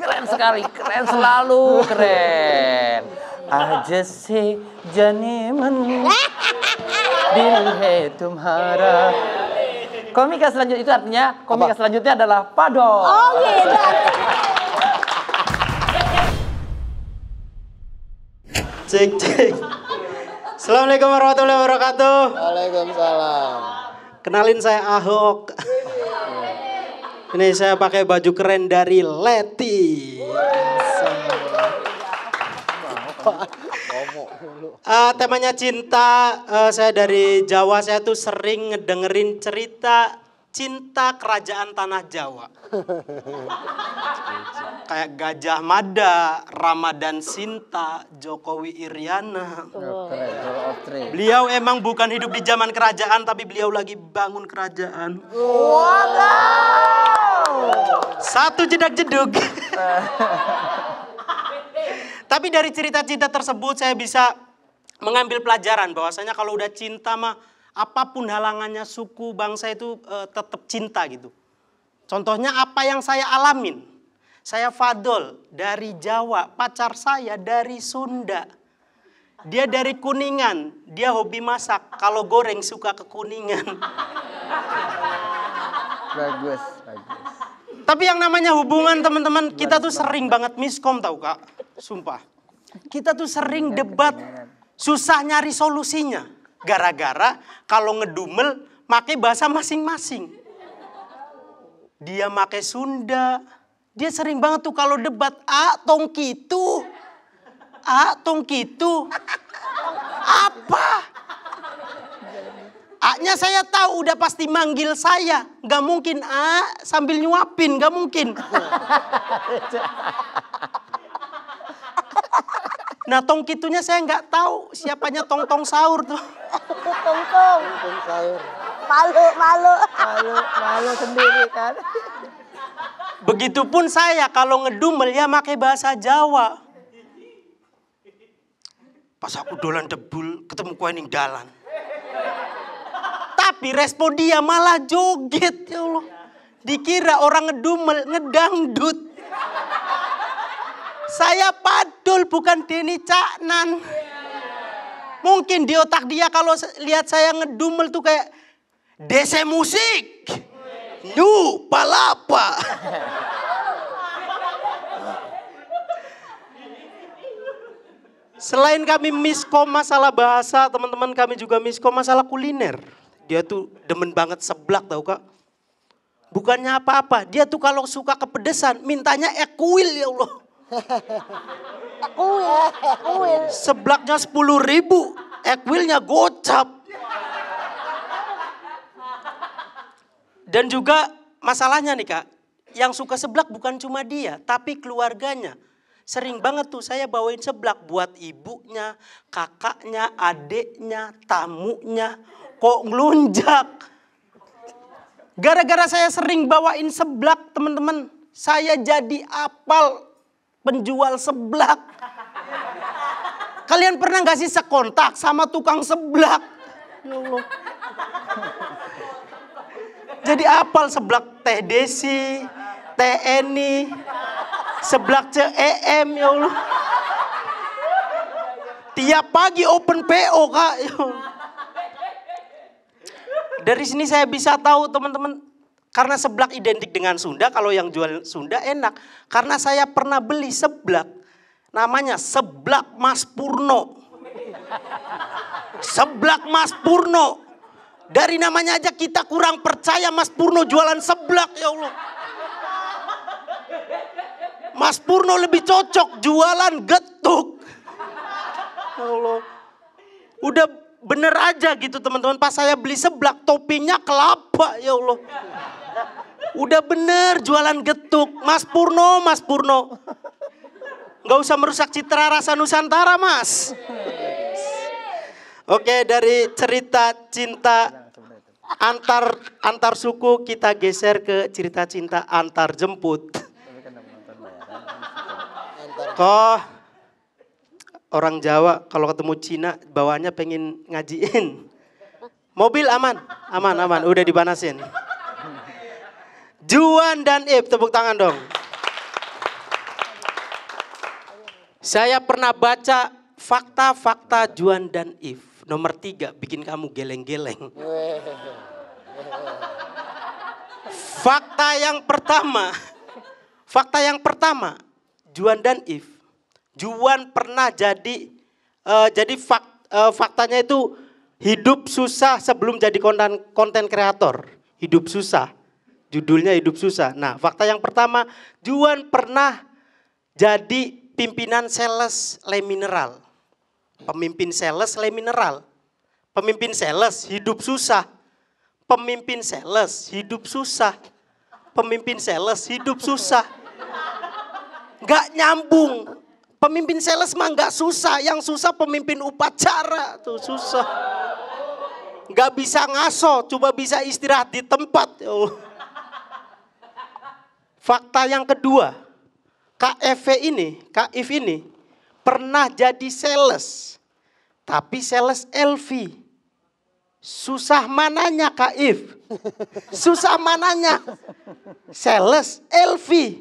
keren sekali, keren selalu, keren. Aja se jane man dil hai tumhara. Komika selanjutnya itu artinya komika selanjutnya adalah Padol. Oh gitu. Cek cek. Assalamualaikum warahmatullahi wabarakatuh. Waalaikumsalam. Kenalin saya Ahok. Ini saya pakai baju keren dari Leti. Temanya cinta. Saya dari Jawa. Saya tuh sering ngedengerin cerita cinta kerajaan tanah Jawa. Kayak Gajah Mada, Ramadan Sinta, Jokowi Iriana. Beliau emang bukan hidup di zaman kerajaan, tapi beliau lagi bangun kerajaan. Satu jedak jeduk. Tapi dari cerita-cerita tersebut saya bisa mengambil pelajaran bahwasanya kalau udah cinta mah apapun halangannya, suku, bangsa itu tetap cinta gitu. Contohnya apa yang saya alamin. Saya Fadol dari Jawa, pacar saya dari Sunda. Dia dari Kuningan, dia hobi masak. Kalau goreng suka ke Kuningan. Bagus. Tapi yang namanya hubungan teman-teman, kita tuh sering banget miskom tahu Kak. Sumpah. Kita tuh sering debat, susah nyari solusinya. Gara-gara kalau ngedumel, pakai bahasa masing-masing. Dia pakai Sunda. Dia sering banget tuh kalau debat, tong gitu. Tong gitu. Apa? A-nya saya tahu udah pasti manggil saya. Gak mungkin sambil nyuapin, gak mungkin. Nah tong kitunya saya nggak tahu siapanya tong sahur tuh. Tong Sahur. malu sendiri kan. Begitupun saya kalau ngedumel ya pakai bahasa Jawa. Pas aku dolan debul ketemu kue ning dalan. Tapi respon dia malah joget ya Allah. Dikira orang ngedumel ngedangdut. Saya Padol bukan Denny Caknan. Mungkin di otak dia kalau lihat saya ngedumel tuh kayak dese musik. Nu palapa. Selain kami miskom masalah bahasa, teman-teman kami juga miskom masalah kuliner. Dia tuh demen banget seblak tahu Kak. Bukannya apa-apa, dia tuh kalau suka kepedesan mintanya ekuil ya Allah. Ekuil. Seblaknya 10.000, ekwilnya gocap. Dan juga masalahnya nih Kak, yang suka seblak bukan cuma dia, tapi keluarganya. Sering banget tuh saya bawain seblak buat ibunya, kakaknya, adiknya, tamunya. Kok ngelunjak? Gara-gara saya sering bawain seblak teman-teman, saya jadi apal penjual seblak. Kalian pernah gak sih sekontak sama tukang seblak? Ya Allah. Jadi apal seblak Teh Desi, Teh Eni, seblak CEM ya Allah. Tiap pagi open PO Kak. Ya Allah. Dari sini saya bisa tahu teman-teman, karena seblak identik dengan Sunda, kalau yang jual Sunda enak. Karena saya pernah beli seblak, namanya seblak Mas Purno. Seblak Mas Purno. Dari namanya aja kita kurang percaya Mas Purno jualan seblak ya Allah. Mas Purno lebih cocok jualan getuk. Ya Allah. Udah bener aja gitu teman-teman. Pas saya beli seblak toppingnya kelapa ya Allah. Udah bener jualan getuk. Mas Purno. Gak usah merusak citra rasa Nusantara Mas. Oke, dari cerita cinta antar suku kita geser ke cerita cinta antar jemput. Kok orang Jawa kalau ketemu Cina bawaannya pengen ngajiin. Mobil aman, udah dipanasin. Juan dan Ip, tepuk tangan dong. Saya pernah baca fakta-fakta Juan dan Eve. Nomor 3, bikin kamu geleng-geleng. Fakta yang pertama, Juan dan Eve. Juan pernah faktanya itu hidup susah sebelum jadi konten kreator. Hidup susah. Judulnya hidup susah. Nah, fakta yang pertama, Juan pernah jadi pimpinan sales Le Mineral. Pemimpin sales Le Mineral. Pemimpin sales hidup susah. Pemimpin sales hidup susah. Pemimpin sales hidup susah. Gak nyambung. Pemimpin sales mah gak susah. Yang susah pemimpin upacara. Tuh susah. Gak bisa ngaso. Cuma bisa istirahat di tempat. Fakta yang kedua. Kak Eve ini pernah jadi sales. Tapi sales LV. Susah mananya Kak Eve? Susah mananya? Sales LV.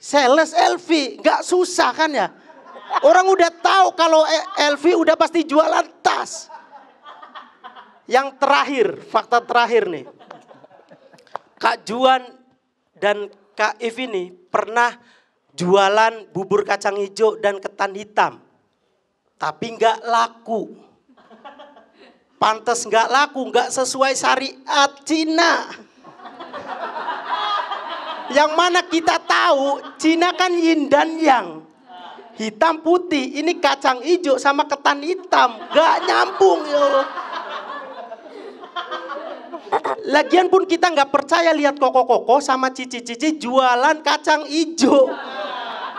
Sales LV. Gak susah kan ya? Orang udah tahu kalau LV udah pasti jualan tas. Yang terakhir, fakta terakhir nih. Kak Juan dan Kak Eve ini pernah jualan bubur kacang hijau dan ketan hitam. Tapi nggak laku. Pantes nggak laku, nggak sesuai syariat Cina. Yang mana kita tahu Cina kan yin dan yang. Hitam putih, ini kacang hijau sama ketan hitam. Nggak nyambung ya Allah. Lagian pun kita nggak percaya lihat koko-koko sama cici-cici jualan kacang hijau.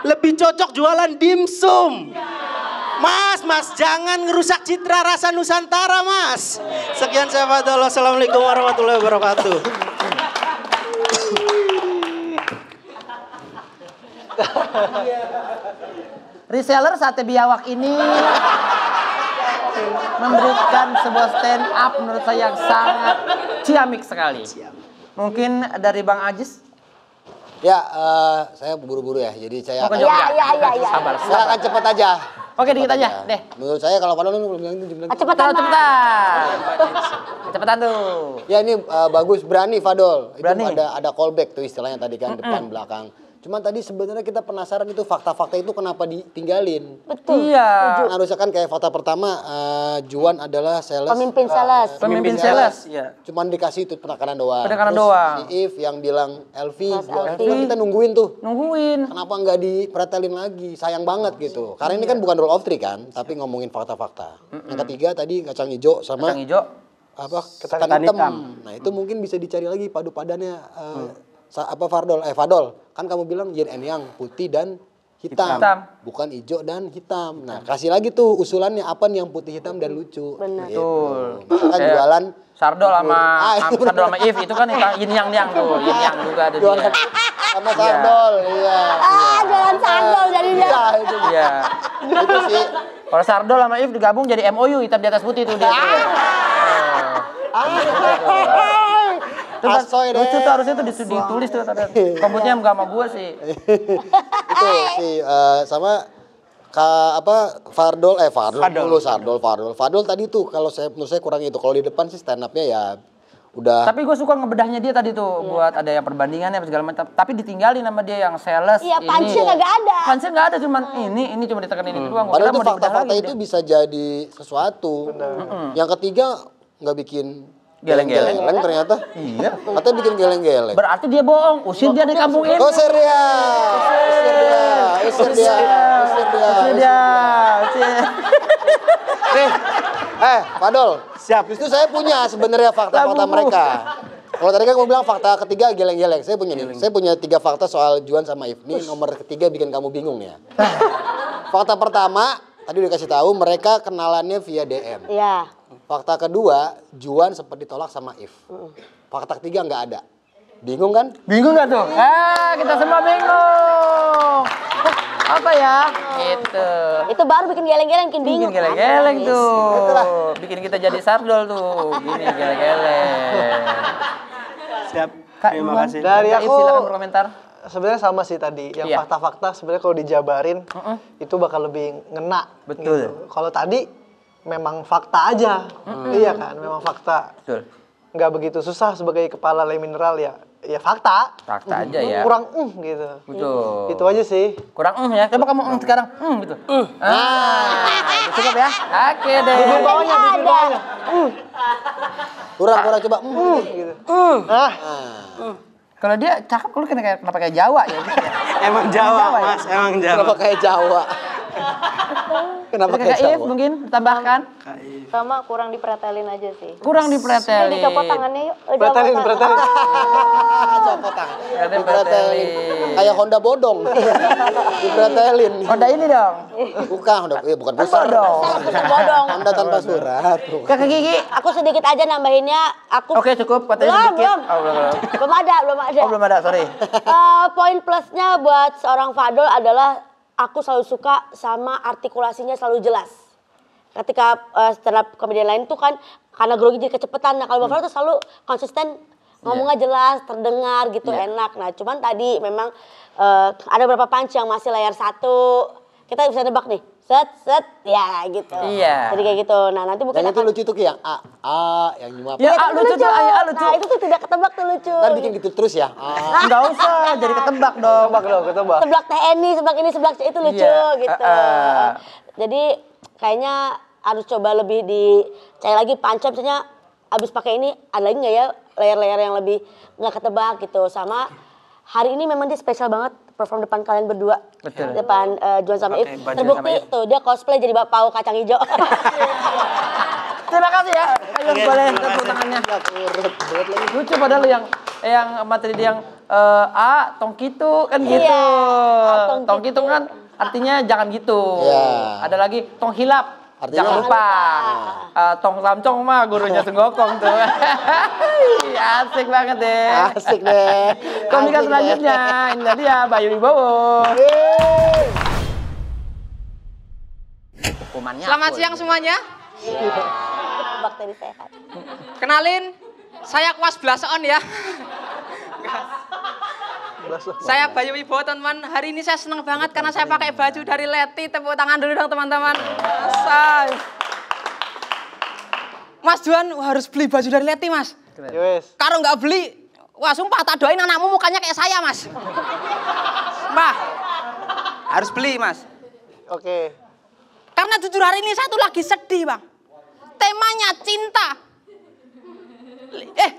Lebih cocok jualan dimsum. Mas, jangan ngerusak citra rasa Nusantara, Mas. Sekian saya Fadol. Assalamualaikum warahmatullahi wabarakatuh. Reseller sate biawak ini memberikan sebuah stand up menurut saya yang sangat ciamik sekali. Mungkin dari Bang Ajis? Ya, saya buru-buru ya, jadi saya Mau ke Jogja? Ya. Sabar. saya akan cepat aja. Oke, dikit aja deh. Menurut saya kalau Padahal belum bilang itu Cepetan. Cepetan tuh. Ya ini bagus, berani Fadol. Berani. Itu ada callback tuh istilahnya tadi kan, depan belakang. Cuman tadi sebenarnya kita penasaran itu fakta-fakta itu kenapa ditinggalin. Betul. Iya. Harusnya kan kayak fakta pertama, Juan adalah sales. Pemimpin sales. Pemimpin sales. Iya. Cuman dikasih itu penekanan doang. Penekanan Terus doang. Si Eve yang bilang Elvi, Elvi. kan kita nungguin tuh. Nungguin. Kenapa nggak dipretelin lagi? Sayang banget gitu. Karena ini kan bukan rule of three kan, tapi ngomongin fakta-fakta. Yang ketiga tadi kacang hijau sama Kacang hijau. apa Ketan hitam. Nah itu mungkin bisa dicari lagi padu-padannya. Fadol, kan kamu bilang yin and yang, putih dan hitam. Bukan hijau dan hitam. Nah kasih lagi tuh usulannya apa nih yang putih hitam dan lucu. Benar. Gitu. Kan jualan Sardol sama itu Sardol sama If itu kan yin yang tuh, yin yang juga ada jualan dia. sama sardol, iya. Jualan sandal jadinya. Iya, itu. Iya. Itu sih. Kalau Sardol sama If digabung jadi MOU, hitam di atas putih tuh dia. Asoy deh. Lucu tuh, harusnya tuh ditulis tuh. Komputernya enggak sama gue sih. Itu sih sama Fardol Fardol tadi tuh kalau menurut saya kurang itu. Kalau di depan sih stand up-nya ya udah. Tapi gue suka ngebedahnya dia tadi tuh buat ada yang perbandingannya segala macam. Tapi ditinggalin sama dia yang sales. Iya, punch-nya nggak ada. Punch-nya nggak ada, cuman ini cuma ditekenin itu doang. Padahal itu fakta-fakta itu bisa jadi sesuatu. Yang ketiga nggak bikin Geleng-geleng. ternyata. Iya. Katanya bikin geleng-geleng. Berarti dia bohong. Usir dia dari kampung ini. Usir dia. Nih, Fadol. Siap. Justru saya punya sebenarnya fakta-fakta mereka. Kalau tadi kan kamu bilang fakta ketiga geleng-geleng, saya punya nih. Saya punya 3 fakta soal Juan sama Eve. Ini nomor ketiga bikin kamu bingung ya. Fakta pertama, tadi udah kasih tahu mereka kenalannya via DM. Iya. Fakta kedua, Juan sempat ditolak sama Eve. Fakta ketiga nggak ada. Bingung kan? Bingung nggak tuh? Kita semua bingung. Apa ya? Gitu. Itu baru bikin geleng-geleng, bikin bingung. Bikin geleng-geleng tuh. Bikin kita jadi sardol tuh. Gini geleng-geleng. Siap. Kak, Terima Iman, kasih. Dari Kak If, aku silakan berkomentar. sebenarnya sama sih tadi. Yang Iya. fakta-fakta sebenarnya kalau dijabarin itu bakal lebih ngena. Betul. Gitu. Kalau tadi memang fakta aja. Iya kan, memang fakta. Betul. Nggak begitu susah sebagai kepala lem mineral ya fakta. Fakta aja ya. Kurang gitu. Betul. Itu aja sih. Kurang ya. Coba kamu sekarang gitu. Udah cukup ya. Oke deh. Bibir bawahnya. Kurang coba. Gitu. Kalau dia cakep, lu kenapa kayak Jawa ya? Emang Jawa, ya? Mas, emang Jawa. Kenapa kayak Jawa? Kenapa kayak Kakak If Jawa? mungkin tambahkan. Sama kurang dipretelin aja sih. Kurang dipretelin. Dicopot tangannya yuk. Pretelin. Copot tangan. Dipretelin. Kayak Honda bodong. Dipretelin. Honda ini dong. Bukan bukan pusar. dong. Bodong. Honda tanpa surat. Kakak Gigi. Aku sedikit aja nambahinnya. Oke cukup, katanya sedikit. Belum. Oh, belum. Belum ada. Oh, belum ada, sorry. Poin plusnya buat seorang Fadol adalah aku selalu suka sama artikulasinya selalu jelas. Ketika stand up komedian lain tuh kan karena grogi jadi kecepatan. Nah kalau Bapak tuh selalu konsisten ngomongnya jelas, terdengar gitu enak. Nah cuman tadi memang ada beberapa punch yang masih layar 1. Kita bisa nebak nih, set ya gitu. Iya. Jadi kayak gitu. Nah nanti mungkin Yang itu akan lucu tuh Ki, yang yang nyuap. Ya, itu lucu tuh, lucu. Nah itu tuh tidak ketebak tuh lucu. Ntar bikin gitu terus ya. Enggak usah, jadi ketebak dong. Ketebak. Seblak TNI, seblak ini, seblak itu lucu Iya. gitu. Jadi kayaknya harus coba lebih dicari lagi panca misalnya abis pakai ini ada lagi nggak ya layar-layar yang lebih nggak ketebak gitu. Sama hari ini memang dia spesial banget perform depan kalian berdua. Betul. Depan Juan sama If. baju Terbukti sama If. tuh dia cosplay jadi Bapak kacang hijau. Terima kasih ya. Ayo boleh tepuk tangannya. Lucu padahal yang materi dia yang tongkitu kan gitu. Iya, Tongkitu kan artinya jangan gitu. Iya. Ada lagi tong hilap. Artinya Jangan lupa. Tong lamcong mah gurunya Senggokong tuh. Asik banget deh. Asik deh. Komika Asik selanjutnya. Ini dia Bayu Wibowo. Hukumannya Selamat aku. siang semuanya. Bakteri sehat. Kenalin, saya Kuas Blason ya. Saya Bayu Wibowo teman-teman. Hari ini saya senang banget karena saya pakai baju dari Leti. Tepuk tangan dulu dong teman-teman. Say. Mas Juan harus beli baju dari Leti mas. Yowes. Kalau nggak beli, wah sumpah tak doain anakmu mukanya kayak saya mas. Mbah, harus beli mas. Oke. Karena jujur hari ini saya tuh lagi sedih bang. Temanya cinta.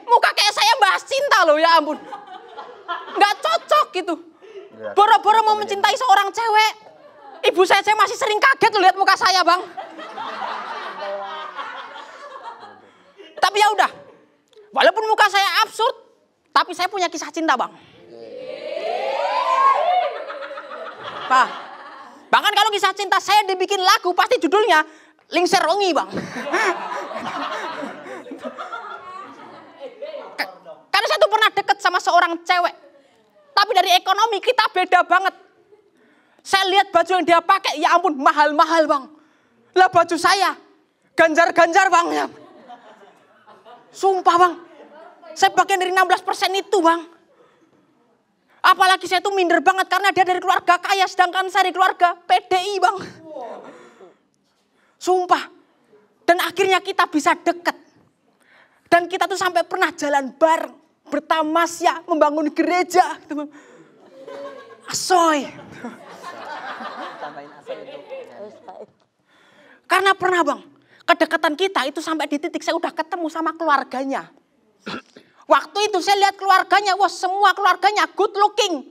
Muka kayak saya bahas cinta loh ya ampun. Nggak cocok gitu. Boro-boro mau mencintai seorang cewek. Ibu saya masih sering kaget lihat muka saya bang. Tapi ya udah. Walaupun muka saya absurd, tapi saya punya kisah cinta bang. Pak, bahkan kalau kisah cinta saya dibikin lagu pasti judulnya Lingser Wengi bang. Karena saya tuh pernah deket sama seorang cewek. Tapi dari ekonomi kita beda banget. Saya lihat baju yang dia pakai, ya ampun mahal-mahal bang. Lah baju saya, ganjar-ganjar bang. Sumpah bang, saya bagian dari 16% itu bang. Apalagi saya tuh minder banget karena dia dari keluarga kaya, sedangkan saya dari keluarga PDI bang. Sumpah. Dan akhirnya kita bisa deket. Dan kita tuh sampai pernah jalan bareng. Bertamasya, membangun gereja. Asoy. Karena pernah bang, kedekatan kita itu sampai di titik saya udah ketemu sama keluarganya. Waktu itu saya lihat keluarganya, wah semua keluarganya good looking.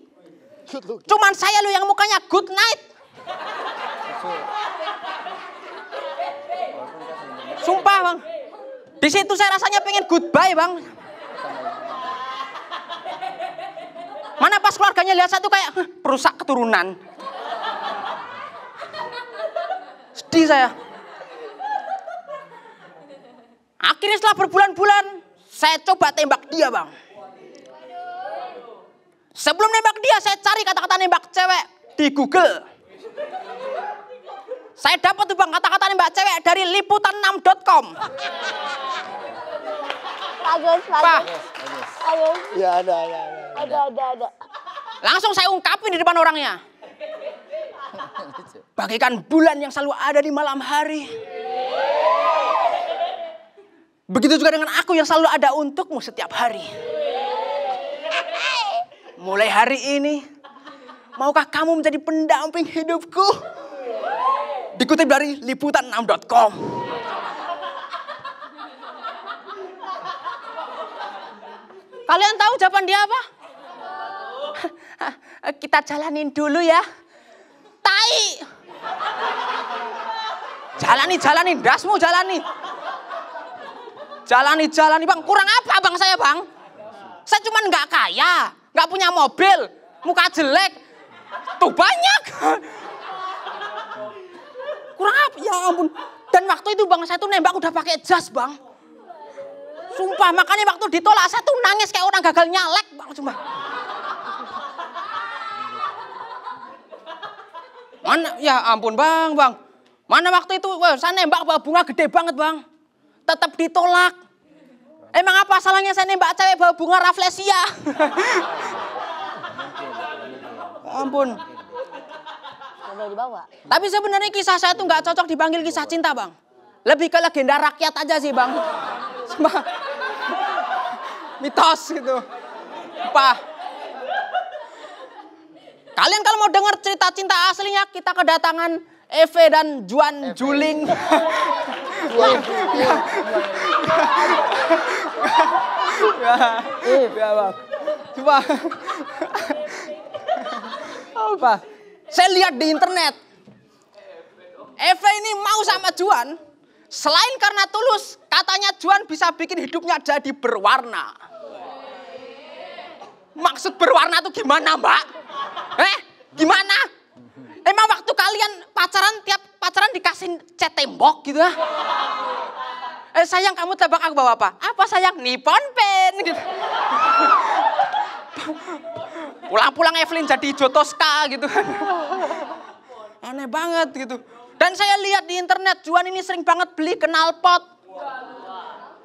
Cuman saya loh yang mukanya good night. Sumpah bang, di situ saya rasanya pengen goodbye bang. Mana pas keluarganya lihat satu kayak perusak keturunan. Sedih saya. Akhirnya setelah berbulan-bulan, saya coba tembak dia bang. Sebelum nembak dia, saya cari kata-kata nembak cewek di Google. Saya dapat tuh bang kata-kata nembak cewek dari liputan6.com. Bagus. Pak, Bagus. Ya ada. Ada. Langsung saya ungkapin di depan orangnya. Bagaikan bulan yang selalu ada di malam hari. Begitu juga dengan aku yang selalu ada untukmu setiap hari. Mulai hari ini, maukah kamu menjadi pendamping hidupku? Dikutip dari liputan6.com. Kalian tahu jawaban dia apa? Kita jalanin dulu ya. Tai. Jalani, dasmu jalani. Jalani bang. Kurang apa bang saya bang? Saya cuma nggak kaya, nggak punya mobil, muka jelek, tuh banyak. Kurang apa? Ya ampun. Dan waktu itu bang saya tuh nembak udah pakai jas bang. Sumpah makanya waktu ditolak saya tuh nangis kayak orang gagal nyalek bang. Sumpah. Mana? Ya ampun bang. Mana waktu itu saya nembak bawa bunga gede banget bang. Tetap ditolak. Emang apa salahnya saya nembak cewek bawa bunga rafflesia? Ampun. Boleh dibawa. Tapi sebenarnya kisah saya tuh nggak cocok dipanggil kisah cinta bang. Lebih ke legenda rakyat aja sih bang. Mitos gitu. Apa? Kalian kalau mau dengar cerita cinta aslinya, kita kedatangan Eve dan Juan Juling. Ya bang. Coba. Apa? Saya lihat di internet. Eve ini mau sama Juan. Selain karena tulus, katanya Juan bisa bikin hidupnya jadi berwarna. Maksud berwarna tuh gimana mbak? Gimana? Emang waktu kalian pacaran, tiap pacaran dikasih cat tembok gitu ya? Sayang kamu tebak aku bawa apa? Apa sayang? Nippon pen gitu. Pulang-pulang Evelyn jadi Jotoska gitu. Aneh banget gitu. Dan saya lihat di internet Juan ini sering banget beli knalpot.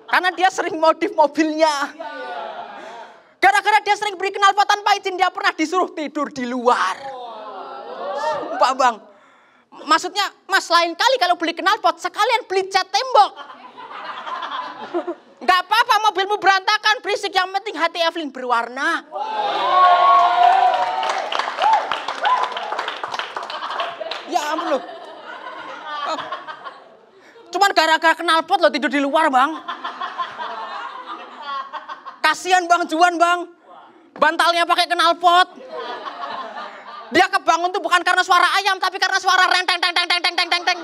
Karena dia sering modif mobilnya. Gara-gara dia sering beli knalpot tanpa izin, dia pernah disuruh tidur di luar. Sumpah bang. Maksudnya mas lain kali kalau beli knalpot sekalian beli cat tembok. Gak apa-apa mobilmu berantakan, berisik, yang penting hati Evelyn berwarna. Ya ampun loh. Cuman gara-gara knalpot lo tidur di luar bang. Kasihan bang Juan bang. Bantalnya pakai knalpot. Dia kebangun tuh bukan karena suara ayam, tapi karena suara renteng teng teng teng teng teng teng teng.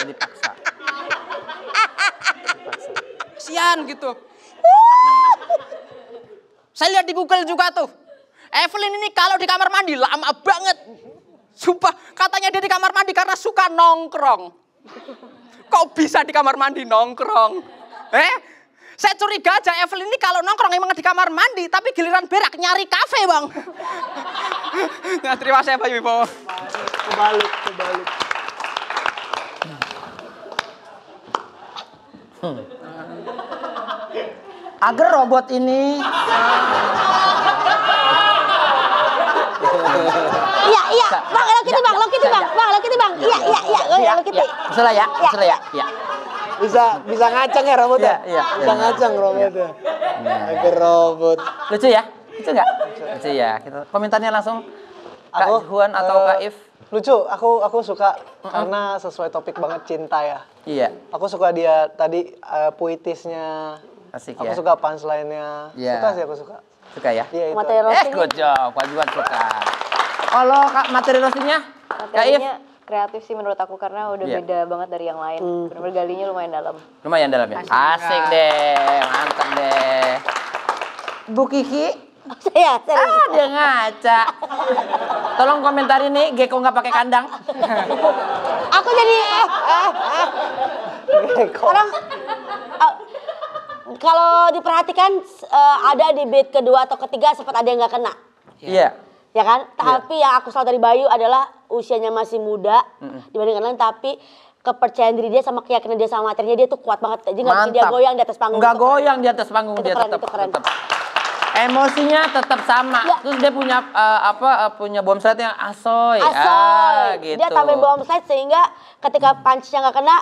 Dipaksa. Kasihan gitu. Saya lihat di Google juga tuh. Evelyn ini kalau di kamar mandi lama banget. Sumpah, katanya dia di kamar mandi karena suka nongkrong. Kok bisa di kamar mandi nongkrong? Saya curiga aja Evelyn ini kalau nongkrong emang di kamar mandi, tapi giliran berak nyari kafe bang. Nah, terima kasih Pak Wibowo. Kebalik. Agar robot ini. Iya. Bang, lo gitu bang. Iya. Salah ya. Iya. Bisa ngaceng ya robotnya? Iya. Bisa ngaceng robotnya. Agar robot. Lucu ya? Lucu nggak? Lucu ya. Kita komentarnya langsung Kak Juan atau Kak If. Lucu, aku suka karena sesuai topik banget cinta ya. Iya. Aku suka dia tadi puitisnya. Asik Aku ya. suka punchline-nya. Iya. Suka sih aku suka. Suka ya? Iya itu. Materi roasting. Good job. Kak Juan suka. Kalau materi roastingnya? Kak If? Materinya kreatif sih menurut aku karena udah Iya. beda banget dari yang lain. Benar-benar galinya lumayan dalam. Lumayan dalam ya? Asik deh. Mantap deh. Bu Kiki? Saya. Dia ngaca. Tolong komentari nih, Geko nggak pakai kandang. Aku jadi orang kalau diperhatikan ada di beat kedua atau ketiga sempat ada yang nggak kena. Iya. Ya kan? Tapi yang aku salut dari Bayu adalah usianya masih muda dibandingkan lain, tapi kepercayaan diri dia sama keyakinan dia sama materinya dia tuh kuat banget. Jadi nggak bikin dia goyang di atas panggung. Nggak goyang di atas panggung, Itu dia keren, tetap. itu keren. Emosinya tetap sama. Ya. Terus dia punya punya bom slide yang asoy. Asoy. Gitu. Dia tambahin bom slide sehingga ketika punch-nya nggak kena,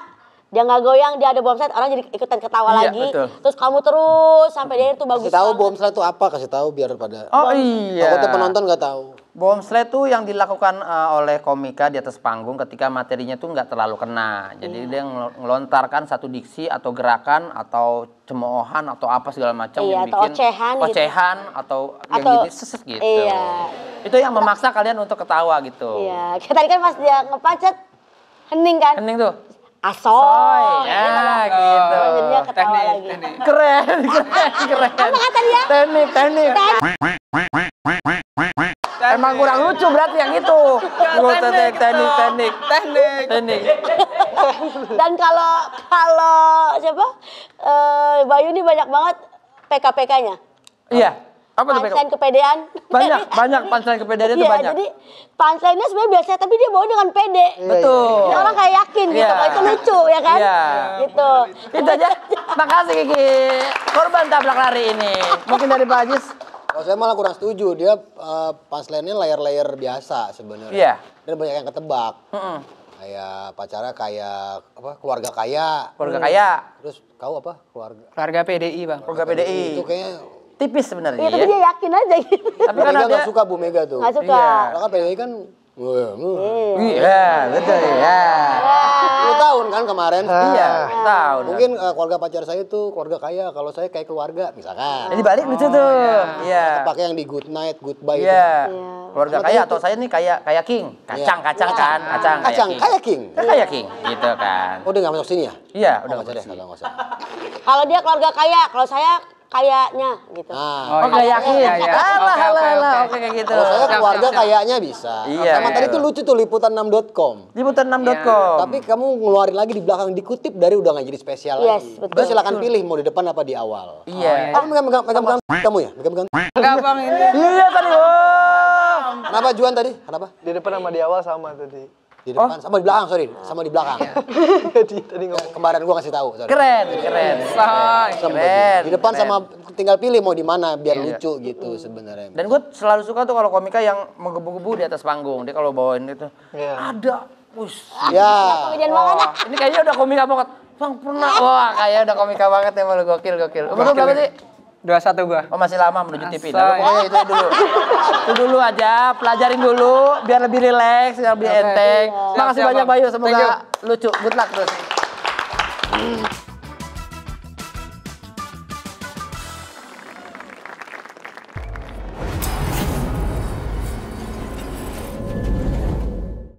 dia nggak goyang, dia ada bom slide, orang jadi ikutan ketawa Iya, lagi. betul. Terus kamu terus sampai dia itu bagus Kasih tahu banget. bom slide itu apa? Kasih tahu biar pada. Oh iya. Takutnya penonton nggak tahu. Bom slide tuh yang dilakukan oleh komika di atas panggung ketika materinya tuh nggak terlalu kena. Jadi dia ngelontarkan satu diksi atau gerakan atau cemoohan atau apa segala macam Iya, yang atau bikin ocehan gitu. atau yang Atau- gini seset gitu. Iya. Itu yang memaksa kalian untuk ketawa gitu. Iya, kayak tadi kan pas dia ngepacet, hening kan? Hening tuh. Asoy. Ya gitu. Jadinya ketawa lagi. Keren. Apa kata dia? Teknik. Emang kurang lucu berarti yang itu. Teknik. Dan kalau siapa? Bayu ini banyak banget PK-PK-nya. Iya. Apa tuh? Punchline kepedean. Banyak punchline kepedean itu Iya, banyak. jadi punchline-nya sebenarnya biasa, tapi dia bawa dengan pede. Betul. Jadi orang kayak yakin gitu, Iya. kalau itu lucu ya kan? Iya. Gitu. Itu aja. Makasih Kiki. Korban tabrak lari ini. Mungkin dari Pak Ajis. Kalau saya malah kurang setuju. Dia punchline-nya layer-layer biasa sebenarnya. Iya. Dan banyak yang ketebak. Mm-mm. Kayak pacarnya kayak apa? Keluarga kaya. Keluarga kaya. Terus kau apa? Keluarga PDI, Bang. Keluarga PDI. Itu kayaknya Tipis sebenarnya. Iya, tapi dia yakin aja gitu. Tapi Bu kan Mega ada. nggak suka Bu Mega tuh. Nggak suka. Iya. Karena kan PDI kan Iya, betul ya. 10 tahun kan kemarin. Iya, tahu. Mungkin keluarga pacar saya itu keluarga kaya, kalau saya kayak keluarga misalkan. Jadi balik lucu tuh. Iya. Pakai yang di good night, goodbye itu. Iya. Keluarga kaya atau saya nih kayak king. Kacang kan, kacang Kacang kayak king. Kan kayak king, gitu kan. Oh dia nggak masuk sini ya? Iya, Oh, udah nggak usah deh, masuk. nggak usah. Kalau dia keluarga kaya, kalau saya kayaknya gitu. Nah, Oh, kayak king. Iya, iya. Alah, oke kayak gitu. kalau saya Siap, keluarga siap, siap. kayaknya bisa. Iya, Sama iya. tadi tuh lucu tuh liputan6.com. Liputan6.com. Tapi kamu ngeluarin lagi di belakang dikutip dari udah nggak jadi spesial Yes, lagi. betul. Terus silakan pilih mau di depan apa di awal. Iya. Kamu megang kamu ya? Megang. Enggak, Bang, ini. Iya tadi. Oh. Kenapa Juan tadi? Kenapa? Di depan sama di awal sama tadi. Di depan sama di belakang, sorry. Sama di belakang. Tadi ngomong. Kembaran gua kasih tahu, sorry. Keren. Keren. Di depan sama tinggal pilih mau di mana biar Iya. lucu gitu sebenarnya. Dan gue selalu suka tuh kalau komika yang menggebu-gebu di atas panggung. Dia kalau bawain itu Iya. ada. Wush. Ya. Komedian banget. Wah, ini kayaknya udah komika banget. Bang pernah. Wah, kayaknya udah komika banget ya malu gokil. Umur lu berapa sih? 21 gua. Oh masih lama menuju TV. Nah, Asoy. pokoknya itu dulu. Itu dulu aja, pelajarin dulu biar lebih rileks, biar lebih enteng. Makasih Siap, banyak Bang. Bayu, Thank semoga lucu. Good luck terus.